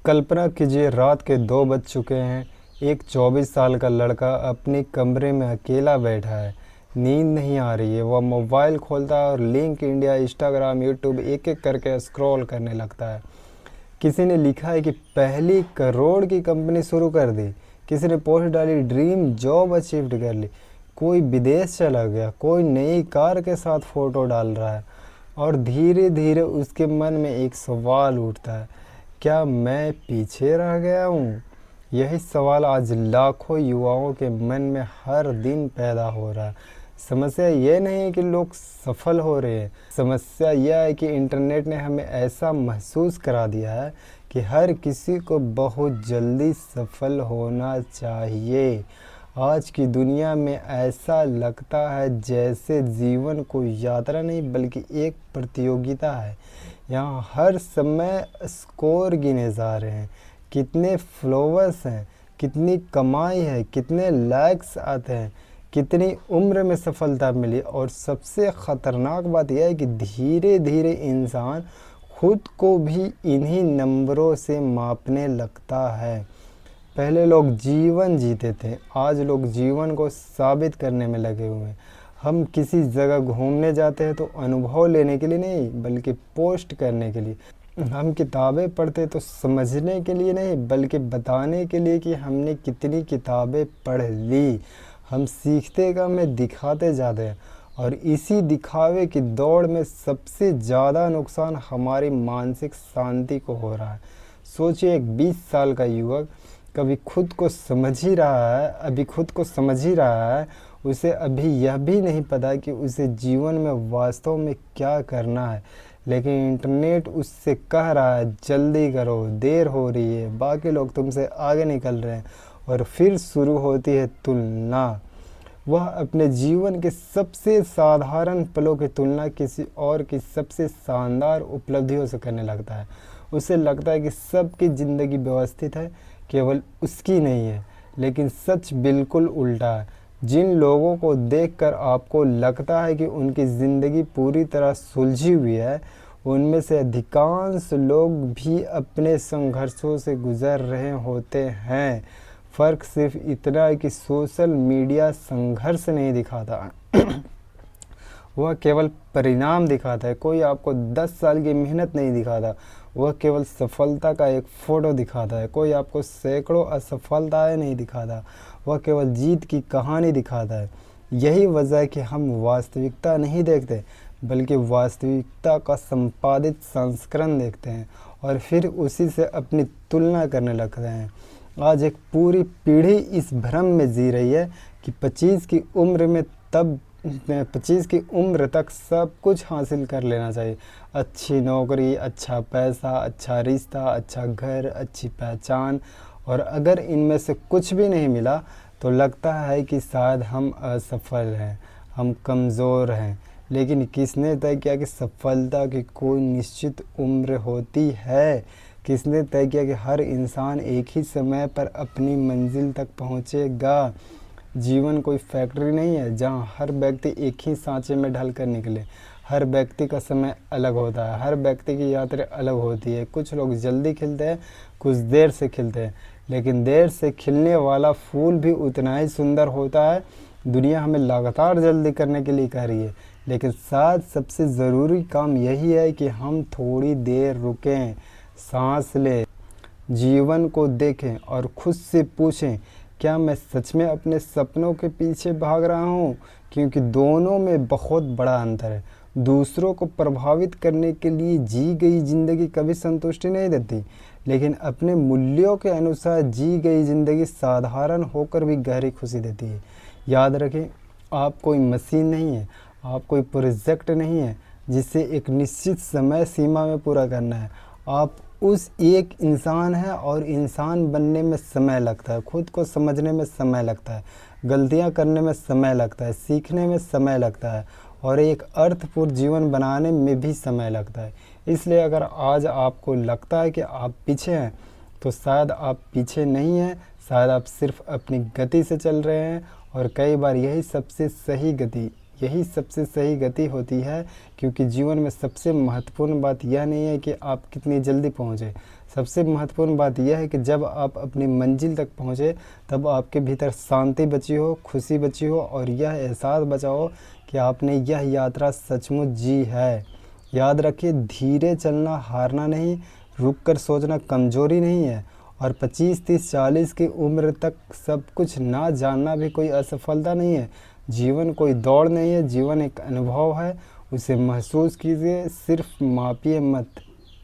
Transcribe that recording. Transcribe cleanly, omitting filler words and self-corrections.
कल्पना कीजिए, रात के 2 बज चुके हैं। एक 24 साल का लड़का अपने कमरे में अकेला बैठा है। नींद नहीं आ रही है। वह मोबाइल खोलता है और लिंक इंडिया, इंस्टाग्राम, यूट्यूब एक एक करके स्क्रॉल करने लगता है। किसी ने लिखा है कि पहली करोड़ की कंपनी शुरू कर दी। किसी ने पोस्ट डाली, ड्रीम जॉब अचीव्ड कर ली। कोई विदेश चला गया, कोई नई कार के साथ फ़ोटो डाल रहा है। और धीरे धीरे उसके मन में एक सवाल उठता है, क्या मैं पीछे रह गया हूँ? यही सवाल आज लाखों युवाओं के मन में हर दिन पैदा हो रहा है। समस्या ये नहीं है कि लोग सफल हो रहे हैं, समस्या यह है कि इंटरनेट ने हमें ऐसा महसूस करा दिया है कि हर किसी को बहुत जल्दी सफल होना चाहिए। आज की दुनिया में ऐसा लगता है जैसे जीवन कोई यात्रा नहीं बल्कि एक प्रतियोगिता है। यहाँ हर समय स्कोर गिने जा रहे हैं, कितने फॉलोअर्स हैं, कितनी कमाई है, कितने लाइक्स आते हैं, कितनी उम्र में सफलता मिली। और सबसे ख़तरनाक बात यह है कि धीरे धीरे इंसान खुद को भी इन्हीं नंबरों से मापने लगता है। पहले लोग जीवन जीते थे, आज लोग जीवन को साबित करने में लगे हुए हैं। हम किसी जगह घूमने जाते हैं तो अनुभव लेने के लिए नहीं बल्कि पोस्ट करने के लिए। हम किताबें पढ़ते तो समझने के लिए नहीं बल्कि बताने के लिए कि हमने कितनी किताबें पढ़ ली। हम सीखते कम है, दिखाते ज़्यादा हैं। और इसी दिखावे की दौड़ में सबसे ज़्यादा नुकसान हमारी मानसिक शांति को हो रहा है। सोचिए, एक 20 साल का युवक कभी खुद को समझ ही रहा है, उसे अभी यह भी नहीं पता कि उसे जीवन में वास्तव में क्या करना है। लेकिन इंटरनेट उससे कह रहा है, जल्दी करो, देर हो रही है, बाकी लोग तुमसे आगे निकल रहे हैं। और फिर शुरू होती है तुलना। वह अपने जीवन के सबसे साधारण पलों की तुलना किसी और की सबसे शानदार उपलब्धियों से करने लगता है। उसे लगता है कि सबकी ज़िंदगी व्यवस्थित है, केवल उसकी नहीं है। लेकिन सच बिल्कुल उल्टा है। जिन लोगों को देखकर आपको लगता है कि उनकी ज़िंदगी पूरी तरह सुलझी हुई है, उनमें से अधिकांश लोग भी अपने संघर्षों से गुजर रहे होते हैं। फ़र्क सिर्फ इतना है कि सोशल मीडिया संघर्ष नहीं दिखाता वह केवल परिणाम दिखाता है। कोई आपको 10 साल की मेहनत नहीं दिखाता, वह केवल सफलता का एक फ़ोटो दिखाता है। कोई आपको सैकड़ों असफलताएं नहीं दिखाता, वह केवल जीत की कहानी दिखाता है। यही वजह है कि हम वास्तविकता नहीं देखते बल्कि वास्तविकता का संपादित संस्करण देखते हैं और फिर उसी से अपनी तुलना करने लगते हैं। आज एक पूरी पीढ़ी इस भ्रम में जी रही है कि 25 की उम्र तक सब कुछ हासिल कर लेना चाहिए। अच्छी नौकरी, अच्छा पैसा, अच्छा रिश्ता, अच्छा घर, अच्छी पहचान। और अगर इनमें से कुछ भी नहीं मिला तो लगता है कि शायद हम असफल हैं, हम कमज़ोर हैं। लेकिन किसने तय किया कि सफलता की कोई निश्चित उम्र होती है? किसने तय किया कि हर इंसान एक ही समय पर अपनी मंजिल तक पहुंचेगा? जीवन कोई फैक्ट्री नहीं है जहां हर व्यक्ति एक ही सांचे में ढल कर निकले। हर व्यक्ति का समय अलग होता है, हर व्यक्ति की यात्रा अलग होती है। कुछ लोग जल्दी खिलते हैं, कुछ देर से खिलते हैं, लेकिन देर से खिलने वाला फूल भी उतना ही सुंदर होता है। दुनिया हमें लगातार जल्दी करने के लिए कह रही है, लेकिन शायद सबसे ज़रूरी काम यही है कि हम थोड़ी देर रुकें, सांस लें, जीवन को देखें और खुद से पूछें, क्या मैं सच में अपने सपनों के पीछे भाग रहा हूँ? क्योंकि दोनों में बहुत बड़ा अंतर है। दूसरों को प्रभावित करने के लिए जी गई ज़िंदगी कभी संतुष्टि नहीं देती, लेकिन अपने मूल्यों के अनुसार जी गई ज़िंदगी साधारण होकर भी गहरी खुशी देती है। याद रखें, आप कोई मशीन नहीं है, आप कोई प्रोजेक्ट नहीं है जिसे एक निश्चित समय सीमा में पूरा करना है। आप उस एक इंसान है और इंसान बनने में समय लगता है, खुद को समझने में समय लगता है, गलतियां करने में समय लगता है, सीखने में समय लगता है और एक अर्थपूर्ण जीवन बनाने में भी समय लगता है। इसलिए अगर आज आपको लगता है कि आप पीछे हैं तो शायद आप पीछे नहीं हैं, शायद आप सिर्फ अपनी गति से चल रहे हैं। और कई बार यही सबसे सही गति यही सबसे सही गति होती है, क्योंकि जीवन में सबसे महत्वपूर्ण बात यह नहीं है कि आप कितनी जल्दी पहुँचे। सबसे महत्वपूर्ण बात यह है कि जब आप अपनी मंजिल तक पहुँचे तब आपके भीतर शांति बची हो, खुशी बची हो और यह एहसास बचा हो कि आपने यह यात्रा सचमुच जी है। याद रखिए, धीरे चलना हारना नहीं, रुक कर सोचना कमज़ोरी नहीं है और 25, 30, 40 की उम्र तक सब कुछ ना जानना भी कोई असफलता नहीं है। जीवन कोई दौड़ नहीं है, जीवन एक अनुभव है। उसे महसूस कीजिए, सिर्फ मापिए मत।